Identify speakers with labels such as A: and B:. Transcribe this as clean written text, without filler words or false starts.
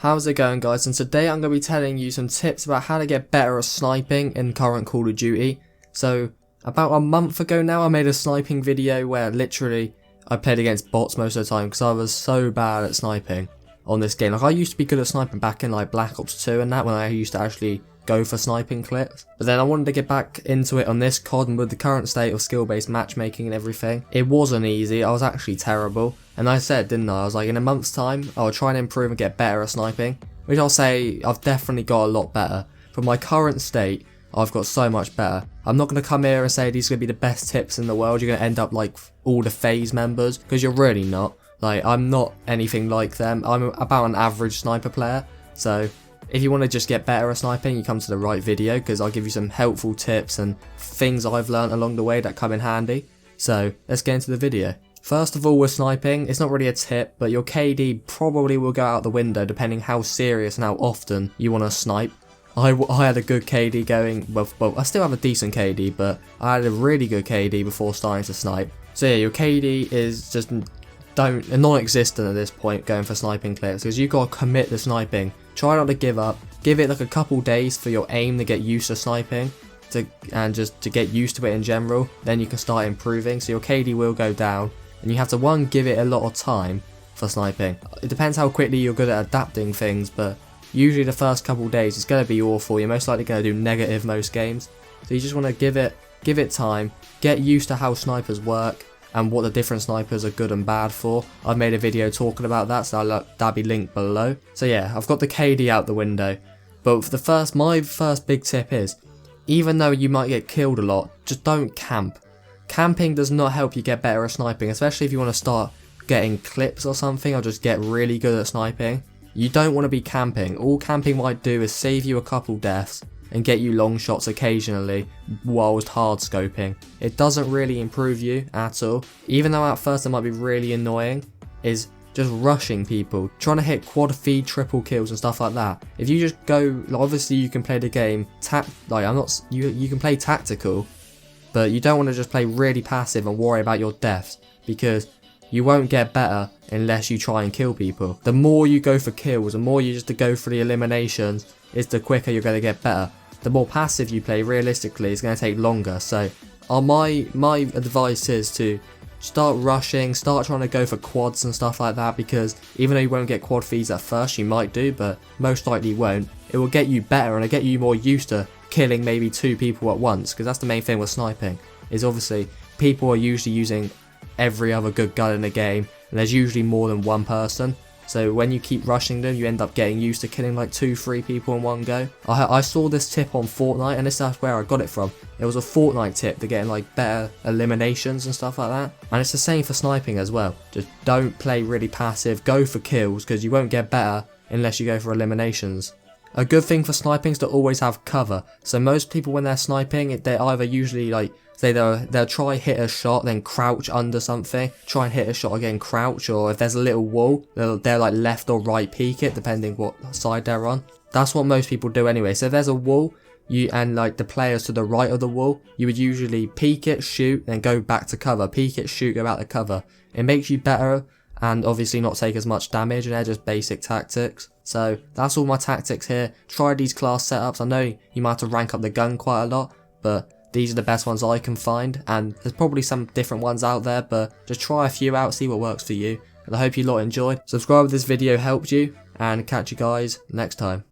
A: How's it going, guys? And today I'm going to be telling you some tips about how to get better at sniping in current Call of Duty. So about a month ago now I made a sniping video where literally I played against bots most of the time because I was so bad at sniping on this game. Like, I used to be good at sniping back in like Black Ops 2 and that, when I used to actually go for sniping clips. But then I wanted to get back into it on this COD, and with the current state of skill-based matchmaking and everything, it wasn't easy. I was actually terrible. And I said, didn't I? I was like, in a month's time, I'll try and improve and get better at sniping. Which I'll say, I've definitely got a lot better. From my current state, I've got so much better. I'm not going to come here and say these are going to be the best tips in the world. You're going to end up like all the FaZe members, because you're really not. Like, I'm not anything like them. I'm about an average sniper player. So if you want to just get better at sniping, you come to the right video, because I'll give you some helpful tips and things I've learned along the way that come in handy. So let's get into the video. First of all, with sniping, it's not really a tip, but your KD probably will go out the window depending how serious and how often you want to snipe. I had a good KD going, well, I still have a decent KD, but I had a really good KD before starting to snipe. So yeah, your KD is just non-existent at this point going for sniping clips, because you got to commit to sniping. Try not to give up. Give it like a couple days for your aim to get used to sniping, and just to get used to it in general. Then you can start improving, so your KD will go down. And you have to, give it a lot of time for sniping. It depends how quickly you're good at adapting things, but usually the first couple days it's going to be awful. You're most likely going to do negative most games. So you just want to give it time, get used to how snipers work and what the different snipers are good and bad for. I've made a video talking about that, so that'll be linked below. So yeah, I've got the KD out the window. But for my first big tip is, even though you might get killed a lot, just don't camp. Camping does not help you get better at sniping, especially if you want to start getting clips or something, or just get really good at sniping. You don't want to be camping. All camping might do is save you a couple deaths and get you long shots occasionally whilst hard scoping. It doesn't really improve you at all. Even though at first it might be really annoying, is just rushing people, trying to hit quad feed, triple kills and stuff like that. If you just go, obviously you can play the game you can play tactical, but you don't want to just play really passive and worry about your deaths, because you won't get better unless you try and kill people. The more you go for kills, the more you just to go for the eliminations, is the quicker you're going to get better. The more passive you play, realistically, it's going to take longer. So my advice is to start rushing, start trying to go for quads and stuff like that, because even though you won't get quad feeds at first, you might do, but most likely won't. It will get you better and it'll get you more used to killing maybe 2 people at once, because that's the main thing with sniping, is obviously people are usually using every other good gun in the game, and there's usually more than one person. So when you keep rushing them, you end up getting used to killing like 2-3 people in one go. I saw this tip on Fortnite, and that's where I got it from. It was a Fortnite tip to getting like better eliminations and stuff like that. And it's the same for sniping as well. Just don't play really passive, go for kills, because you won't get better unless you go for eliminations. A good thing for sniping is to always have cover. So most people, when they're sniping, they're either usually like, say they'll try hit a shot, then crouch under something, try and hit a shot again, crouch, or if there's a little wall, they'll like left or right peek it, depending what side they're on. That's what most people do anyway. So if there's a wall, and like the players to the right of the wall, you would usually peek it, shoot, then go back to cover, peek it, shoot, go back to cover. It makes you better, and obviously not take as much damage, and they're just basic tactics. So that's all my tactics here. Try these class setups. I know you might have to rank up the gun quite a lot, but these are the best ones I can find, and there's probably some different ones out there, but just try a few out, see what works for you. And I hope you lot enjoyed. Subscribe if this video helped you, and catch you guys next time.